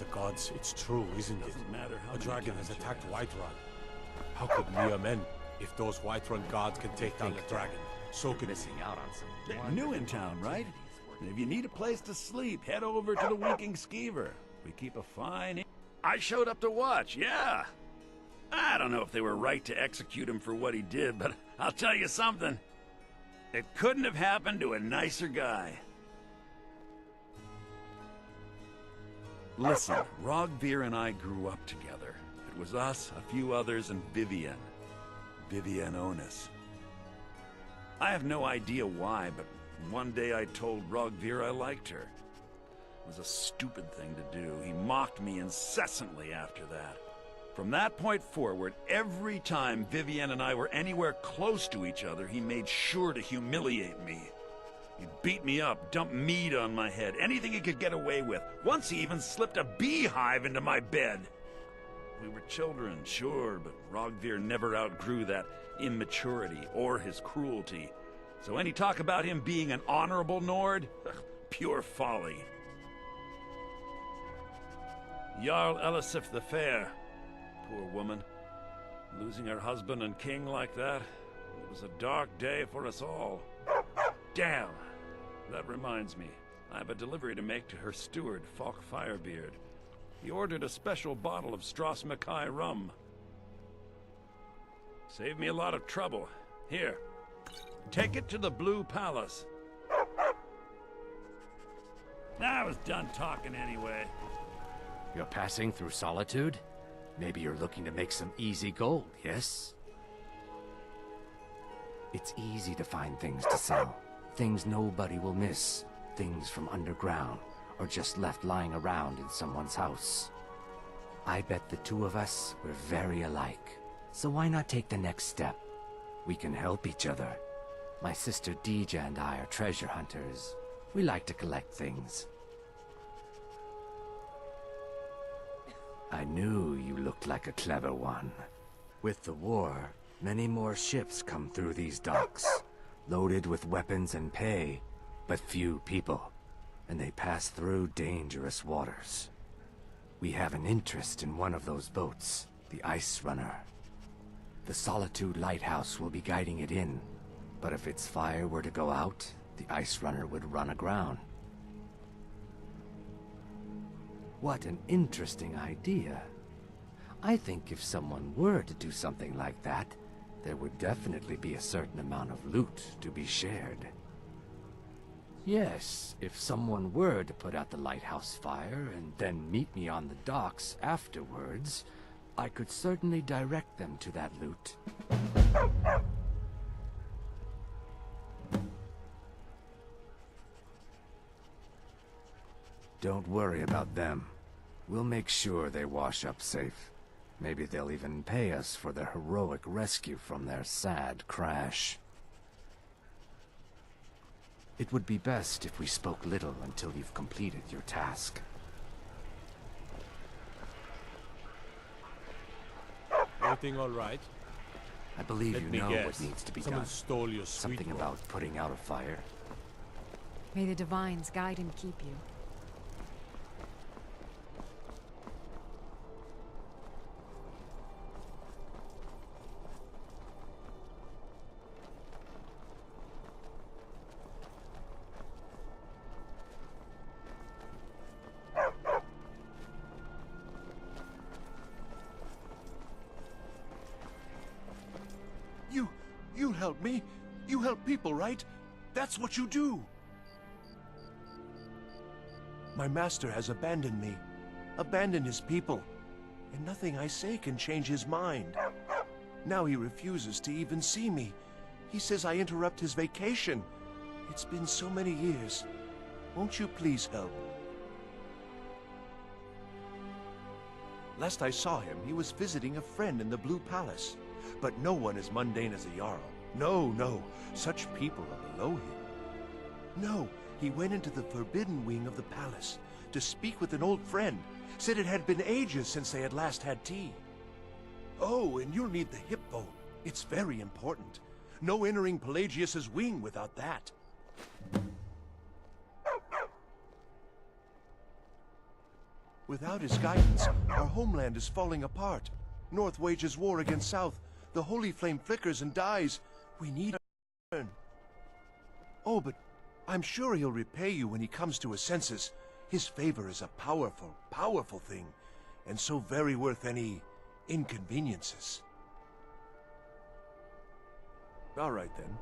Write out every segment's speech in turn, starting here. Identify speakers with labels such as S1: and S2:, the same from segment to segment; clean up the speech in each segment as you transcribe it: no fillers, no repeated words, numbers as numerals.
S1: the gods, it's true, isn't it?
S2: Doesn't matter how
S1: A
S2: many
S1: dragon
S2: kids
S1: has
S2: you
S1: attacked
S2: have.
S1: Whiterun. How could we amend if those Whiterun gods can take down the dragon? So can
S3: Missing out on some.
S2: You're new in town, right? If you need a place to sleep, head over to the Winking Skeever. We keep a fine... I showed up to watch, yeah. I don't know if they were right to execute him for what he did, but I'll tell you something. It couldn't have happened to a nicer guy. Listen, Rogvir and I grew up together. It was us, a few others, and Vivienne. Vivienne Onus. I have no idea why, but one day I told Rogvir I liked her. It was a stupid thing to do. He mocked me incessantly after that. From that point forward, every time Vivienne and I were anywhere close to each other, he made sure to humiliate me. He'd beat me up, dump meat on my head, anything he could get away with. Once he even slipped a beehive into my bed. We were children, sure, but Rogvir never outgrew that immaturity or his cruelty. So any talk about him being an honorable Nord? Pure folly. Jarl Elisif the Fair. Poor woman. Losing her husband and king like that. It was a dark day for us all. Damn! That reminds me. I have a delivery to make to her steward, Falk Firebeard. He ordered a special bottle of Strass Mackay rum. Saved me a lot of trouble. Here. Take it to the Blue Palace. I was done talking anyway.
S3: You're passing through Solitude? Maybe you're looking to make some easy gold, yes? It's easy to find things to sell. Things nobody will miss. Things from underground, or just left lying around in someone's house. I bet the two of us were very alike. So why not take the next step? We can help each other. My sister Dija and I are treasure hunters. We like to collect things. I knew you looked like a clever one. With the war, many more ships come through these docks, loaded with weapons and pay, but few people, and they pass through dangerous waters. We have an interest in one of those boats, the Ice Runner. The Solitude Lighthouse will be guiding it in, but if its fire were to go out, the Ice Runner would run aground. What an interesting idea. I think if someone were to do something like that, there would definitely be a certain amount of loot to be shared. Yes, if someone were to put out the lighthouse fire and then meet me on the docks afterwards, I could certainly direct them to that loot. Don't worry about them. We'll make sure they wash up safe. Maybe they'll even pay us for their heroic rescue from their sad crash. It would be best if we spoke little until you've completed your task.
S1: Everything all right?
S3: I believe
S1: Let
S3: you
S1: me
S3: know
S1: guess.
S3: what needs to be
S1: Someone
S3: done.
S1: stole your sweet
S3: Something
S1: roll.
S3: about putting out a fire.
S4: May the divines guide and keep you.
S5: You help me. You help people, right? That's what you do. My master has abandoned me. Abandoned his people. And nothing I say can change his mind. Now he refuses to even see me. He says I interrupt his vacation. It's been so many years. Won't you please help? Last I saw him, he was visiting a friend in the Blue Palace. But no one as mundane as a Jarl. No, no. Such people are below him. No, he went into the forbidden wing of the palace to speak with an old friend. Said it had been ages since they had last had tea. Oh, and you'll need the hip bone. It's very important. No entering Pelagius's wing without that. Without his guidance, our homeland is falling apart. North wages war against South. The holy flame flickers and dies. We need a return. Oh, but I'm sure he'll repay you when he comes to his senses. His favor is a powerful, powerful thing, and so very worth any inconveniences. All right, then.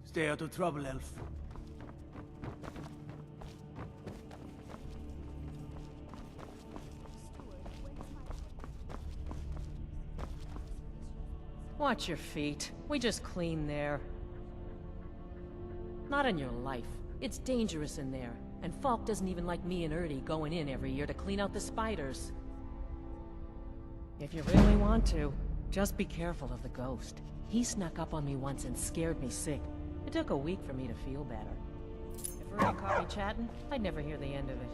S6: Stay out of trouble, Elf.
S7: Watch your feet. We just cleaned there. Not in your life. It's dangerous in there. And Falk doesn't even like me and Ertie going in every year to clean out the spiders. If you really want to, just be careful of the ghost. He snuck up on me once and scared me sick. It took a week for me to feel better. If Ernie caught me chatting, I'd never hear the end of it.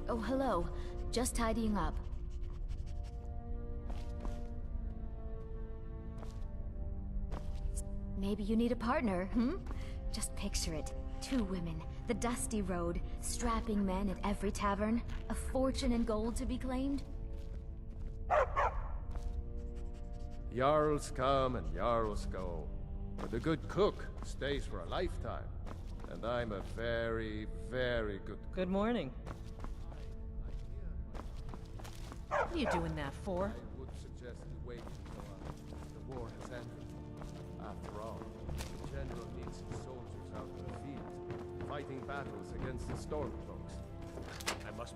S8: Oh, hello. Just tidying up. Maybe you need a partner, Just picture it. 2 women, the dusty road, strapping men at every tavern, a fortune in gold to be claimed.
S9: Jarls come and Jarls go, but a good cook stays for a lifetime. And I'm a very, very good cook.
S7: Good morning. What are you doing that for?
S9: I would suggest you wait until the war has ended. After all, the general needs his soldiers out in the field, fighting battles against the Stormcloaks.
S1: I must...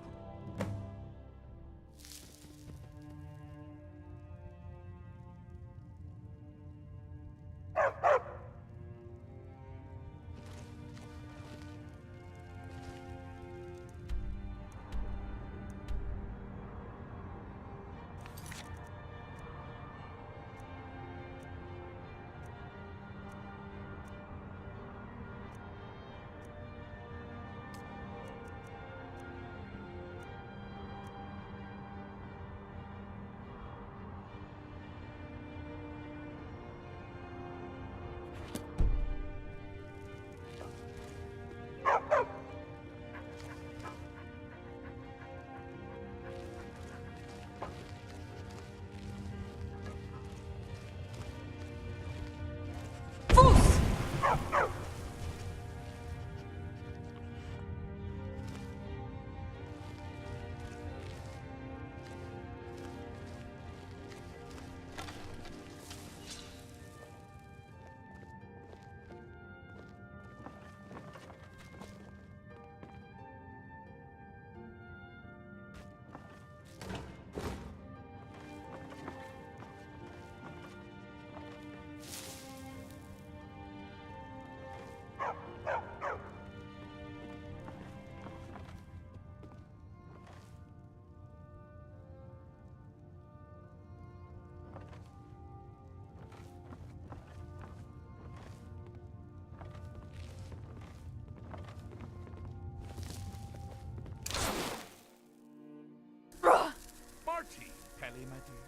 S6: Pelly, my dear.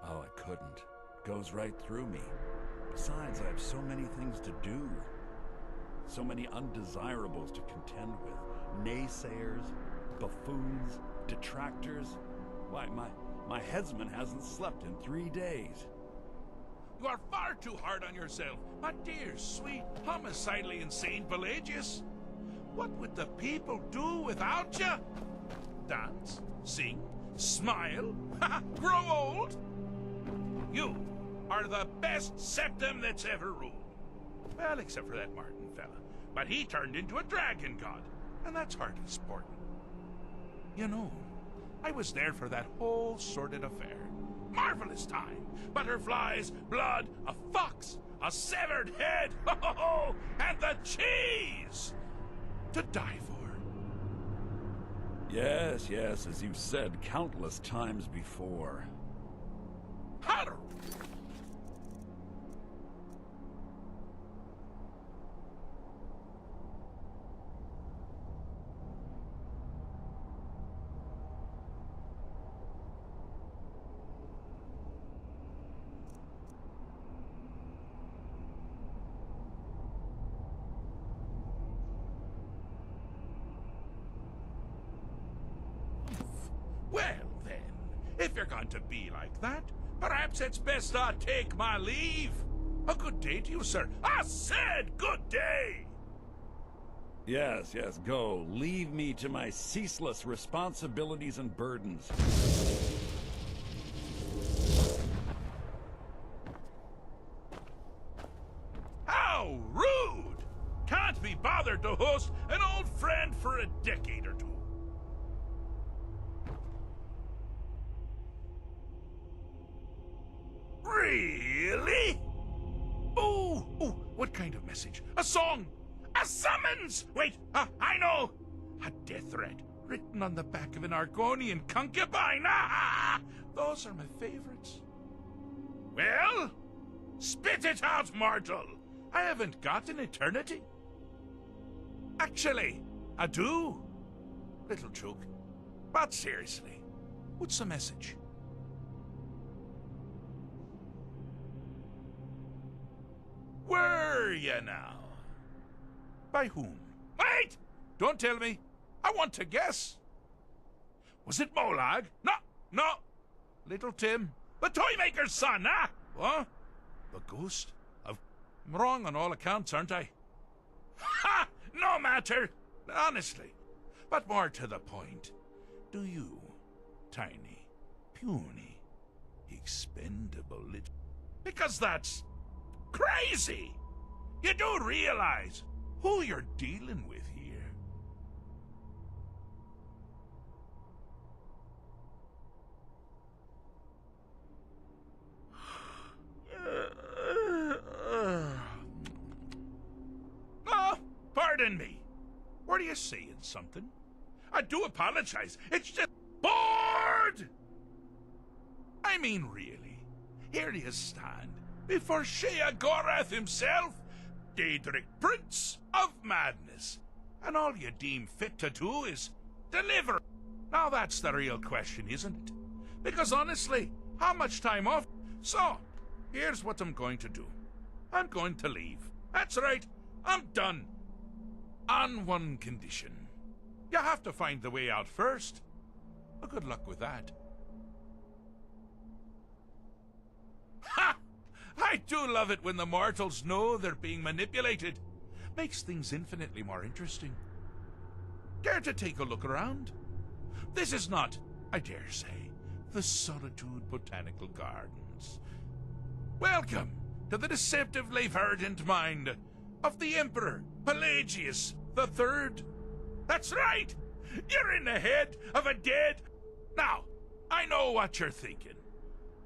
S2: Oh, I couldn't. Goes right through me. Besides, I have so many things to do. So many undesirables to contend with. Naysayers, buffoons, detractors. Why, my headsman hasn't slept in 3 days.
S6: You are far too hard on yourself, my dear, sweet, homicidally insane Pelagius. What would the people do without you? Dance, sing, smile, grow old? You are the best septum that's ever ruled. Well, except for that Martin fella. But he turned into a dragon god, and that's hardly sporting. You know, I was there for that whole sordid affair. Marvelous time. Butterflies, blood, a fox, a severed head, and the cheese to die for.
S2: Yes, as you've said countless times before.
S6: Holler! Well, then, if you're going to be like that, perhaps it's best I take my leave. A good day to you, sir. I said good day!
S2: Yes, go. Leave me to my ceaseless responsibilities and burdens.
S6: How rude! Can't be bothered to host an old friend for a decade or two. Really? Oh, what kind of message? A song? A summons! Wait, I know! A death threat written on the back of an Argonian concubine. Those are my favorites. Well, spit it out, mortal. I haven't got an eternity. Actually, I do. Little joke. But seriously, what's the message? Were you now? By whom? Wait! Don't tell me. I want to guess. Was it Molag? No. Little Tim. The Toymaker's son, huh? What? The ghost? I'm wrong on all accounts, aren't I? Ha! No matter. Honestly. But more to the point. Do you, tiny, puny, expendable little... Because that's... crazy! You do realize who you're dealing with here. Oh, pardon me. Were you saying something? I do apologize. It's just bored! I mean, really. Here you stand before Sheogorath himself, Daedric Prince of Madness, and all you deem fit to do is deliver. Now that's the real question, isn't it? Because honestly, how much time off? So, here's what I'm going to do. I'm going to leave. That's right, I'm done. On one condition. You have to find the way out first. Well, good luck with that. Ha! I do love it when the mortals know they're being manipulated. Makes things infinitely more interesting. Care to take a look around? This is not, I dare say, the Solitude Botanical Gardens. Welcome to the deceptively verdant mind of the Emperor Pelagius III. That's right! You're in the head of a dead... Now, I know what you're thinking.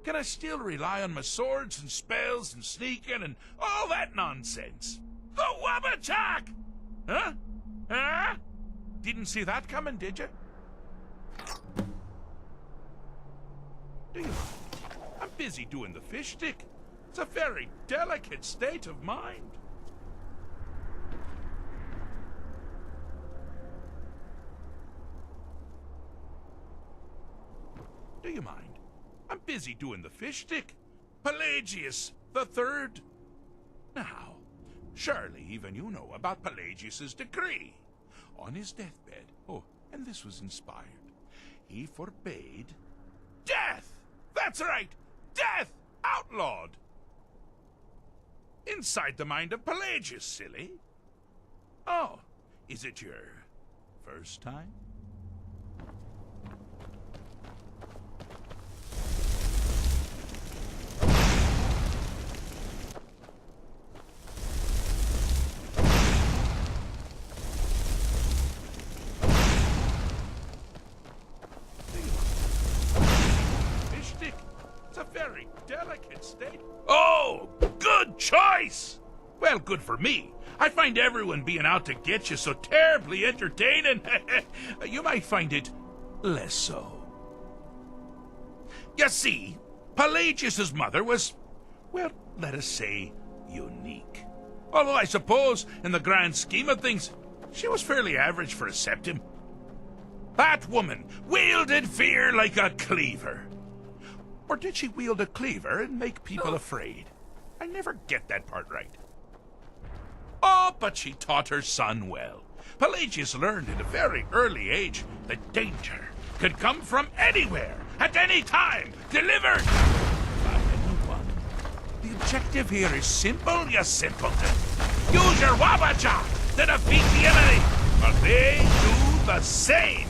S6: Can I still rely on my swords and spells and sneaking and all that nonsense? The Wabachak! Huh? Huh? Didn't see that coming, did you? Do you? I'm busy doing the fish stick. It's a very delicate state of mind. Do you mind? I'm busy. busy doing the fish stick. Pelagius the Third. Now, surely even you know about Pelagius's decree. On his deathbed, and this was inspired, he forbade death! That's right! Death! Outlawed! Inside the mind of Pelagius, silly. Oh, is it your first time? Very delicate state. Oh, good choice! Well, good for me. I find everyone being out to get you so terribly entertaining. You might find it less so. You see, Pelagius's mother was, well, let us say, unique. Although I suppose, in the grand scheme of things, she was fairly average for a septim. That woman wielded fear like a cleaver. Or did she wield a cleaver and make people afraid? I never get that part right. Oh, but she taught her son well. Pelagius learned at a very early age that danger could come from anywhere, at any time, delivered by anyone. The objective here is simple, you simpleton. Use your wabaja to defeat the enemy, or they do the same.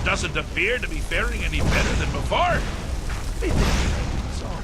S6: Doesn't appear to be faring any better than before. They think it's all.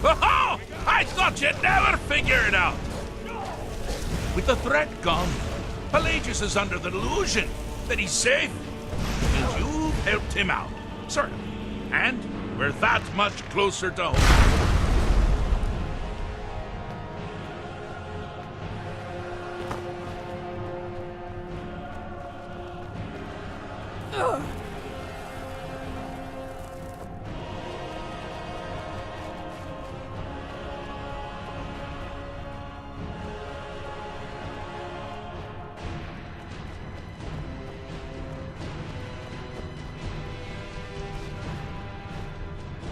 S6: Oh, I thought you'd never figure it out. With the threat gone, Pelagius is under the delusion that he's safe. And you've helped him out, sort of. And we're that much closer to home.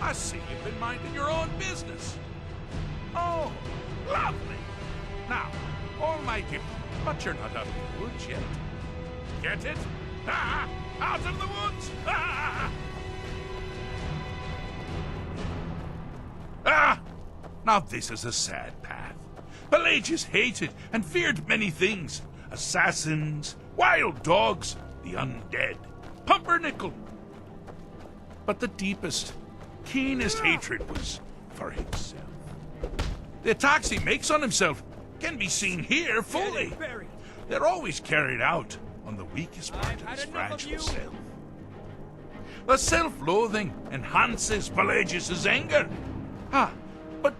S6: I see you've been minding your own business. Oh, lovely. Now, all my dear, but you're not out of the woods yet. Get it? Ah, out of the woods! Ah! Ah! Now this is a sad path. Pelagius hated and feared many things. Assassins, wild dogs, the undead, pumpernickel. But the deepest, keenest hatred was for himself. The attacks he makes on himself can be seen here fully. They're always carried out on the weakest part of his fragile self. The self-loathing enhances Pelagius' anger. But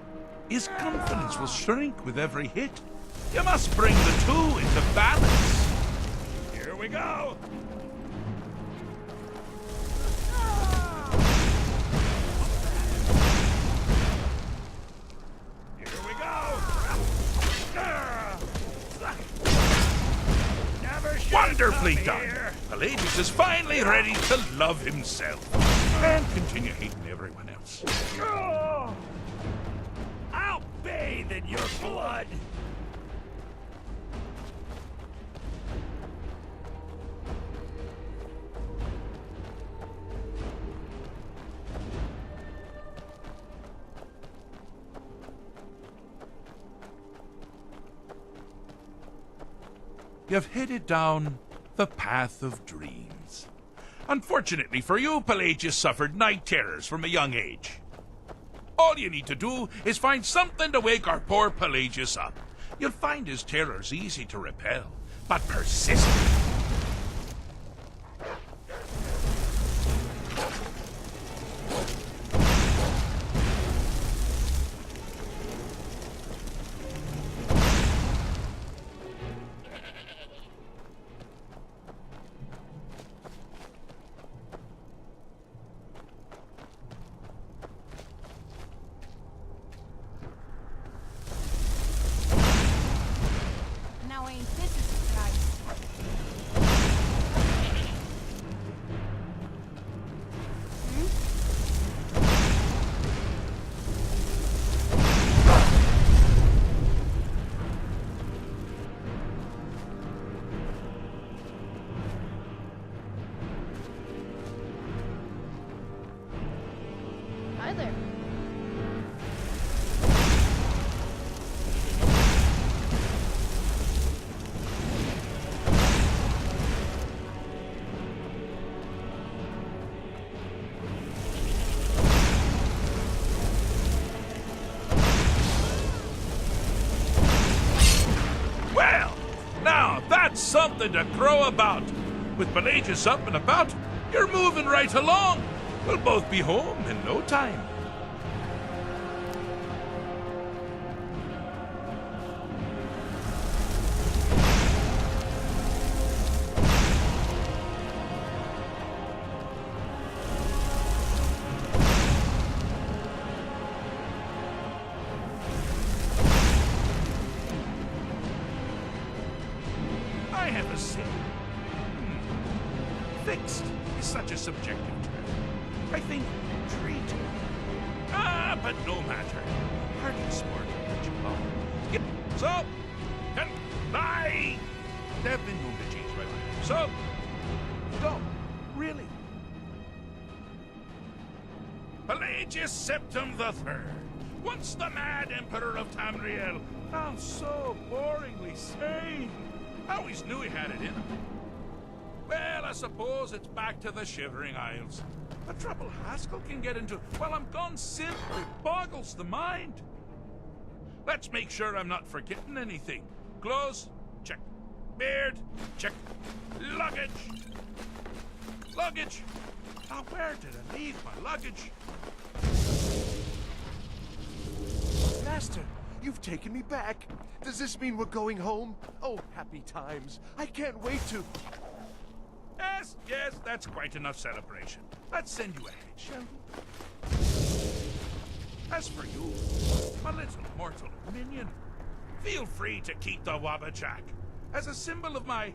S6: his confidence will shrink with every hit. You must bring the two into balance. Here we go. Here we go. Wonderfully done. Pelagius is finally ready to love himself and continue hating everyone else.
S2: I'll bathe in your blood!
S6: You've headed down the path of dreams. Unfortunately for you, Pelagius suffered night terrors from a young age. All you need to do is find something to wake our poor Pelagius up. You'll find his terrors easy to repel, but persistent.
S10: Hi there.
S6: Well, now that's something to crow about. With Pelagius up and about, you're moving right along. We'll both be home in no time. I have a say. Fixed is such a subjective term. I think treat. But no matter. Hardly smart that you love. So, can I? They've been known to change my mind. So, go. Really. Pelagius Septim III, once the mad Emperor of Tamriel, now so boringly sane. I always knew he had it in him. Well, I suppose it's back to the Shivering Isles. The trouble Haskell can get into while I'm gone simply boggles the mind. Let's make sure I'm not forgetting anything. Clothes? Check. Beard? Check. Luggage? Luggage? Now, where did I leave my luggage?
S5: Master, you've taken me back. Does this mean we're going home? Oh, happy times. I can't wait to...
S6: Yes, that's quite enough celebration. Let's send you ahead, shall we? As for you, my little mortal minion, feel free to keep the Wabbajack as a symbol of my...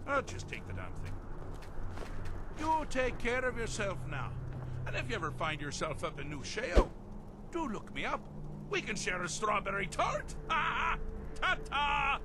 S6: I'll just take the damn thing. You take care of yourself now, And if you ever find yourself up in New Sheo, do look me up. We can share a strawberry tart. Ha! Ta-ta!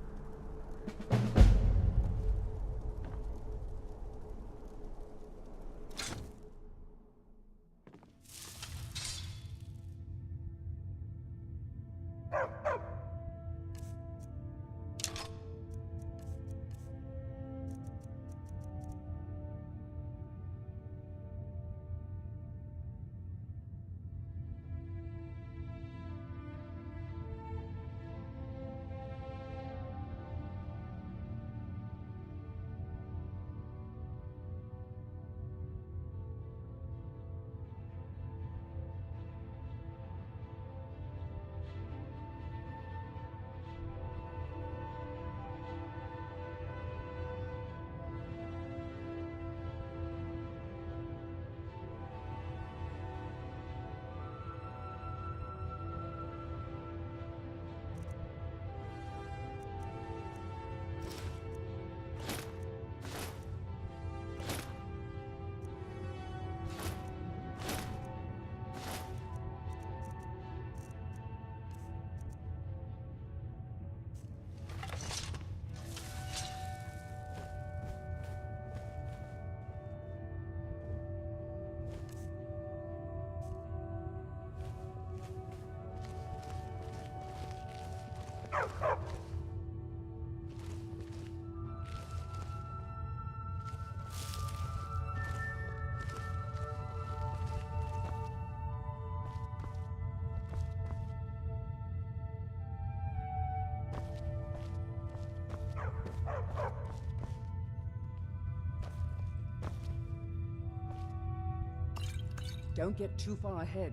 S11: Don't get too far ahead.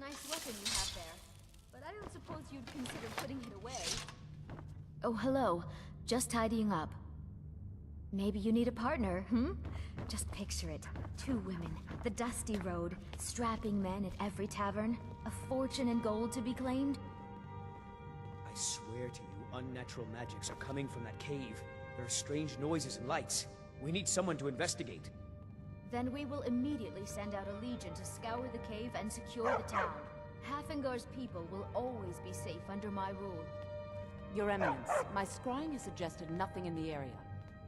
S8: Nice weapon you have there, but I don't suppose you'd consider putting it away. Oh, hello. Just tidying up. Maybe you need a partner, Just picture it. 2 women, the dusty road, strapping men at every tavern, a fortune in gold to be claimed.
S11: I swear to you, unnatural magics are coming from that cave. There are strange noises and lights. We need someone to investigate.
S8: Then we will immediately send out a legion to scour the cave and secure the town. Halfingar's people will always be safe under my rule.
S12: Your Eminence, my scrying has suggested nothing in the area.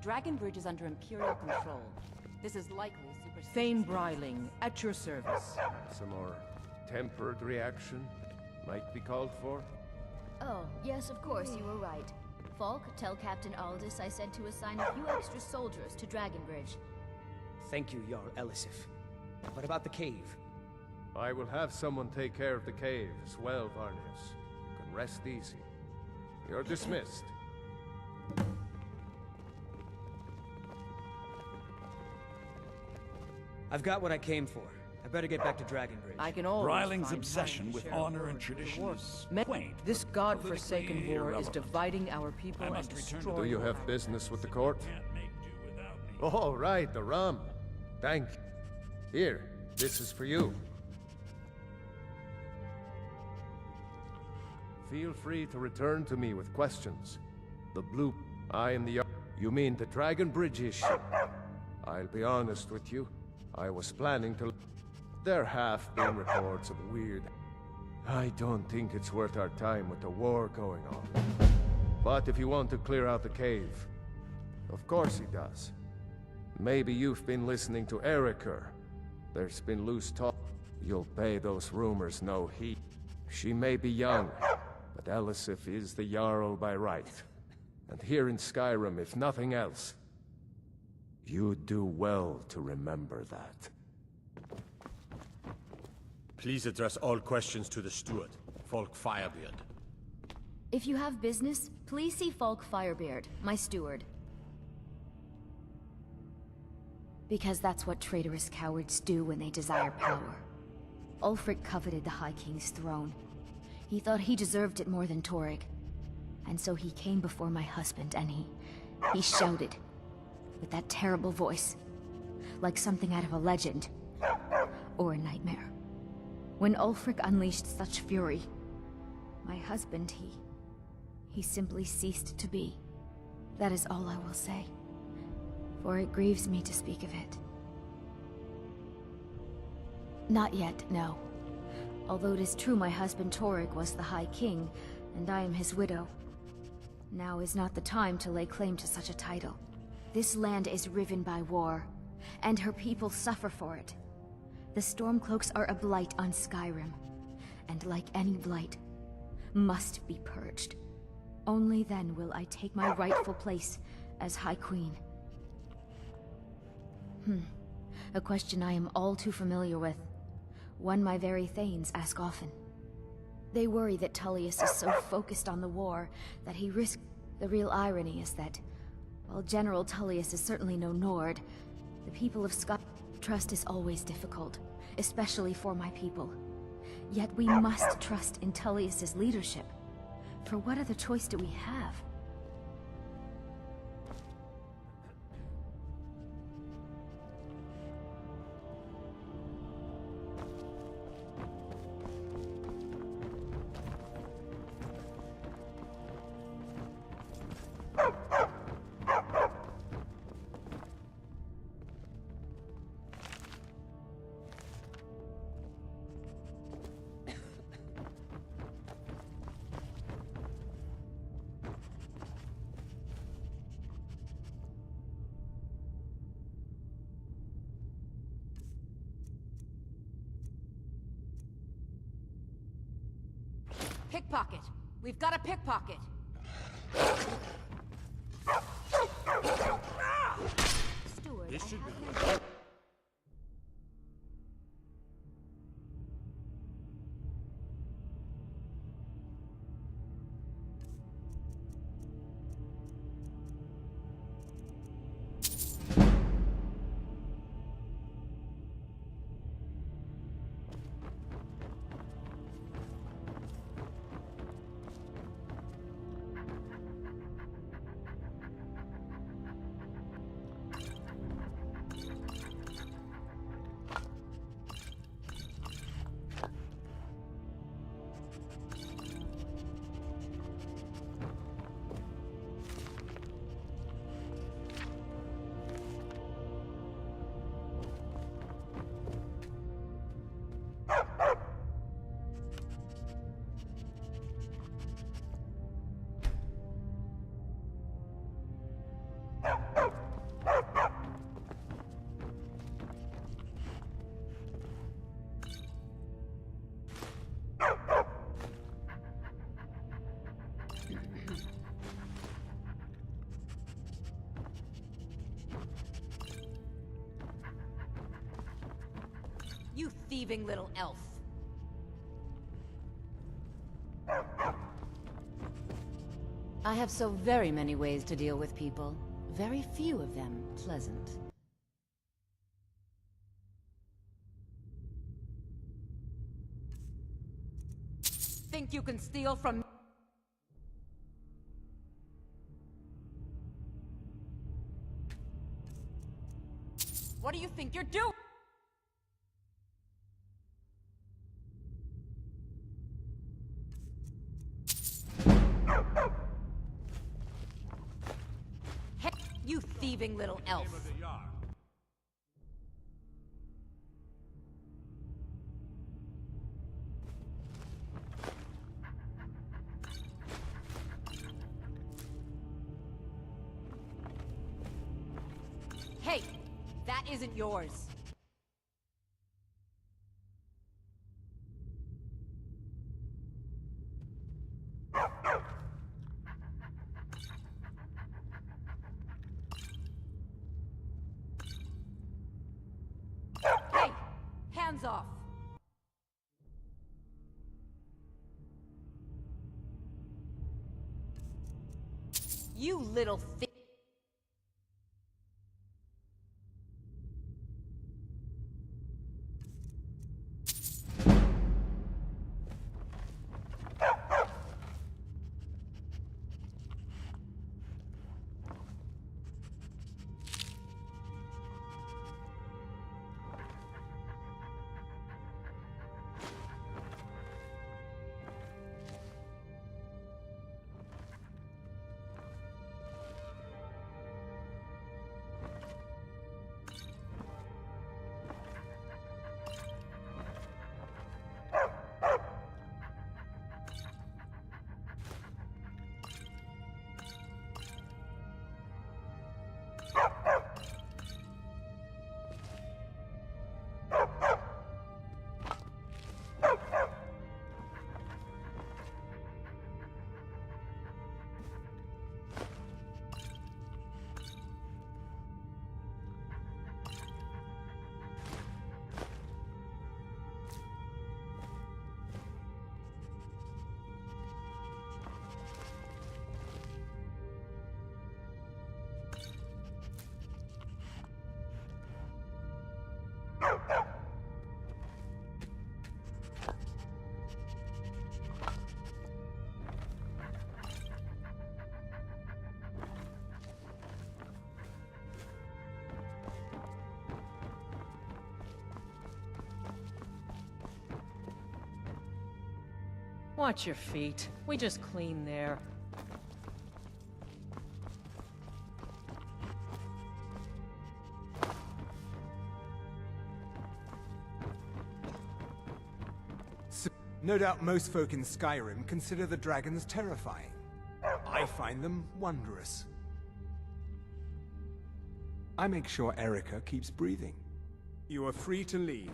S12: Dragonbridge is under Imperial control. This is likely superstitious.
S7: Thane Bryling, at your service.
S9: Some more tempered reaction might be called for.
S8: Oh, yes, of course, you were right. Falk, tell Captain Aldous I said to assign a few extra soldiers to Dragonbridge.
S11: Thank you, Jarl Elisif. What about the cave?
S9: I will have someone take care of the cave as well, Varnius. You can rest easy. You're dismissed.
S11: I've got what I came for. I better get back to Dragonbridge.
S7: I can always
S2: Bryling's
S7: find
S2: obsession
S7: time to
S2: with
S7: share a
S2: honor
S7: word
S2: and
S7: with
S2: tradition
S7: the
S2: is
S7: war.
S2: quaint.
S7: This godforsaken
S2: politically
S7: war is
S2: irrelevant.
S7: dividing our people
S2: I
S7: and
S2: must return to
S7: destroying
S9: Do you have
S7: our-
S9: business with the court?
S2: Can't make do without me.
S9: Oh, right, the rum. Thank you. Here, this is for you. Feel free to return to me with questions. The blue... I am the... You mean the Dragonbridge issue? I'll be honest with you. I was planning to... There have been reports of weird... I don't think it's worth our time with the war going on. But if you want to clear out the cave... Of course he does. Maybe you've been listening to Eriker. There's been loose talk. You'll pay those rumors no heed. She may be young, but Elisif is the Jarl by right. And here in Skyrim, if nothing else, you'd do well to remember that.
S1: Please address all questions to the steward, Folk Firebeard.
S8: If you have business, please see Falk Firebeard, my steward. Because that's what traitorous cowards do when they desire power. Ulfric coveted the High King's throne. He thought he deserved it more than Torrig. And so he came before my husband and he shouted. With that terrible voice. Like something out of a legend. Or a nightmare. When Ulfric unleashed such fury, my husband, he simply ceased to be. That is all I will say. For it grieves me to speak of it. Not yet, no. Although it is true my husband Torrig was the High King, and I am his widow. Now is not the time to lay claim to such a title. This land is riven by war, and her people suffer for it. The Stormcloaks are a blight on Skyrim, and like any blight, must be purged. Only then will I take my rightful place as High Queen. A question I am all too familiar with. One my very Thanes ask often. They worry that Tullius is so focused on the war that he risks... The real irony is that, while General Tullius is certainly no Nord, the people of trust is always difficult, especially for my people. Yet we must trust in Tullius's leadership. For what other choice do we have?
S12: Pickpocket! We've got a pickpocket! Steward,
S1: This should be...
S12: You thieving little elf! I have so very many ways to deal with people. Very few of them pleasant. Think you can steal from... What do you think you're doing? Hey, you thieving little elf! Hey, that isn't yours. Hey, hands off. You little thief.
S7: Watch your feet. We just clean there.
S13: No doubt most folk in Skyrim consider the dragons terrifying. I find them wondrous. I make sure Erica keeps breathing. You are free to leave.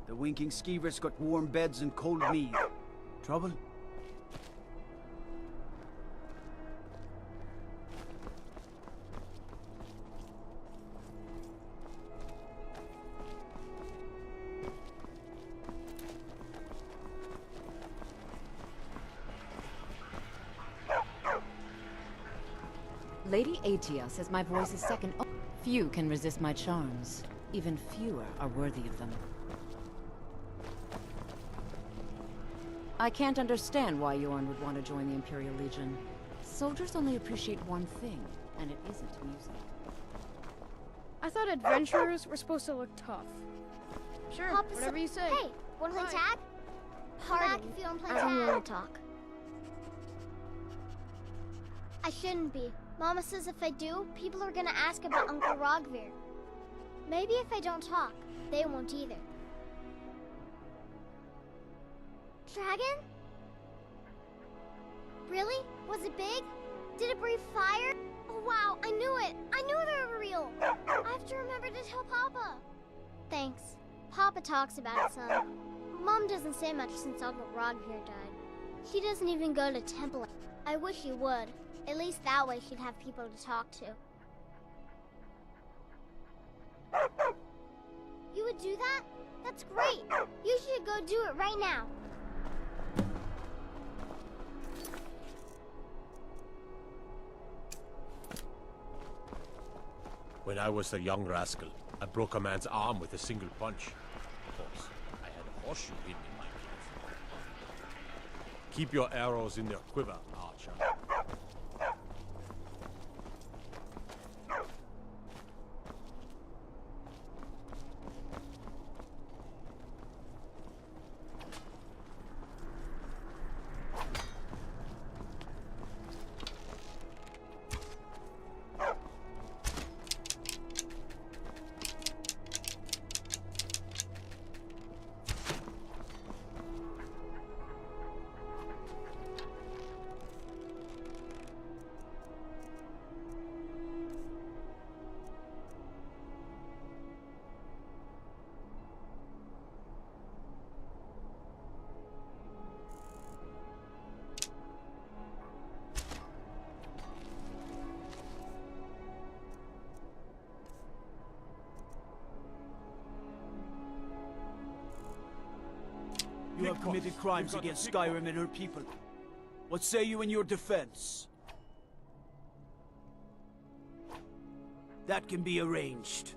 S14: The winking skeever's got warm beds and cold mead. Trouble?
S12: Lady Atia says my voice is second. Few can resist my charms. Even fewer are worthy of them. I can't understand why Yorn would want to join the Imperial Legion. Soldiers only appreciate one thing, and it isn't music.
S10: I thought adventurers were supposed to look tough. Sure, whatever you say.
S15: Hey, wanna play tag? Come back if you don't play tag.
S10: I don't want to talk.
S15: I shouldn't be. Mama says if I do, people are gonna ask about Uncle Rogvir. Maybe if I don't talk, they won't either. Dragon? Really? Was it big? Did it breathe fire? Oh wow, I knew it! I knew they were real! I have to remember to tell Papa. Thanks. Papa talks about it some. Mom doesn't say much since Uncle Rogvir died. She doesn't even go to temple. I wish she would. At least that way she'd have people to talk to. You would do that? That's great! You should go do it right now.
S1: When I was a young rascal, I broke a man's arm with a single punch. Of course, I had a horseshoe hidden in my clothes. Keep your arrows in their quiver, archer.
S14: You have committed crimes against Skyrim and her people. What say you in your defense? That can be arranged.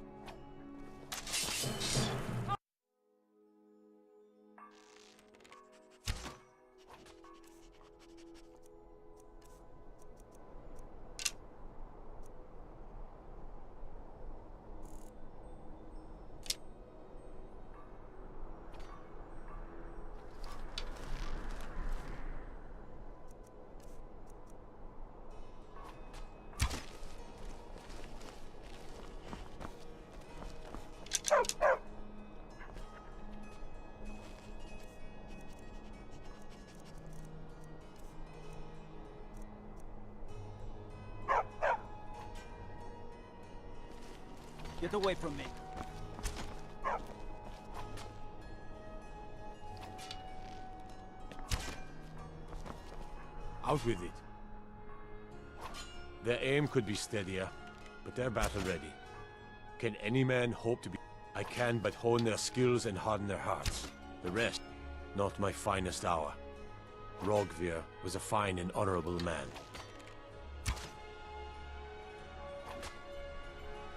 S14: Get away from me.
S1: Out with it. Their aim could be steadier, but they're battle ready. Can any man hope to be? I can but hone their skills and harden their hearts. The rest, not my finest hour. Rogvir was a fine and honorable man.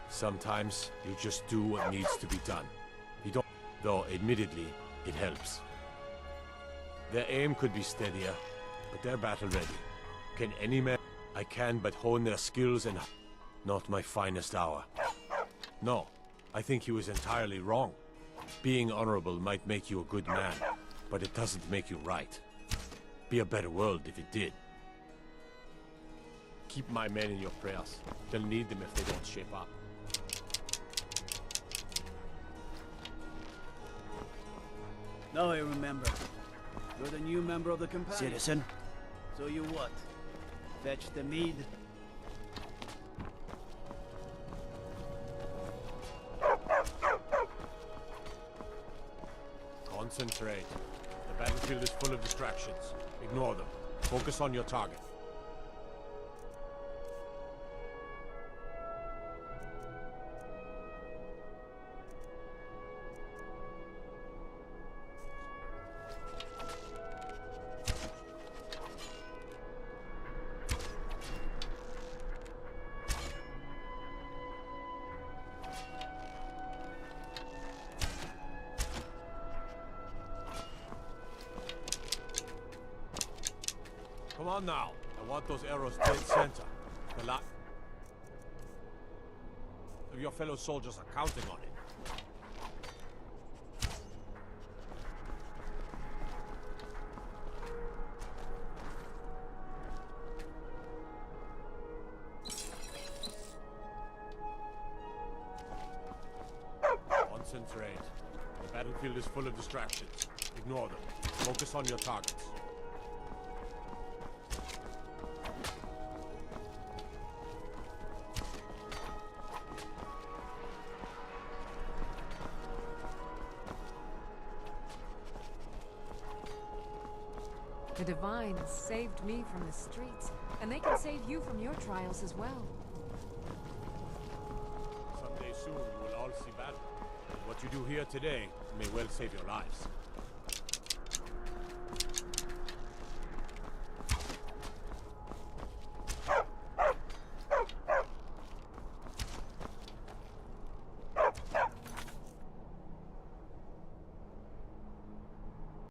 S1: Sometimes you just do what needs to be done. You don't, though admittedly, it helps. Their aim could be steadier, but they're battle ready. Can any man? I can but hone their skills and not my finest hour. No, I think he was entirely wrong. Being honorable might make you a good man, but it doesn't make you right. Be a better world if it did. Keep my men in your prayers. They'll need them if they don't shape up.
S14: Now I remember. You're the new member of the companion. Citizen. So you what? Fetch the mead?
S1: Concentrate. The battlefield is full of distractions. Ignore them. Focus on your target. Come on now. I want those arrows dead center. The lot of your fellow soldiers are counting on it. Concentrate. The battlefield is full of distractions. Ignore them. Focus on your targets.
S4: The Divines saved me from the streets, and they can save you from your trials as well.
S1: Someday soon you will all see battle. What you do here today may well save your lives.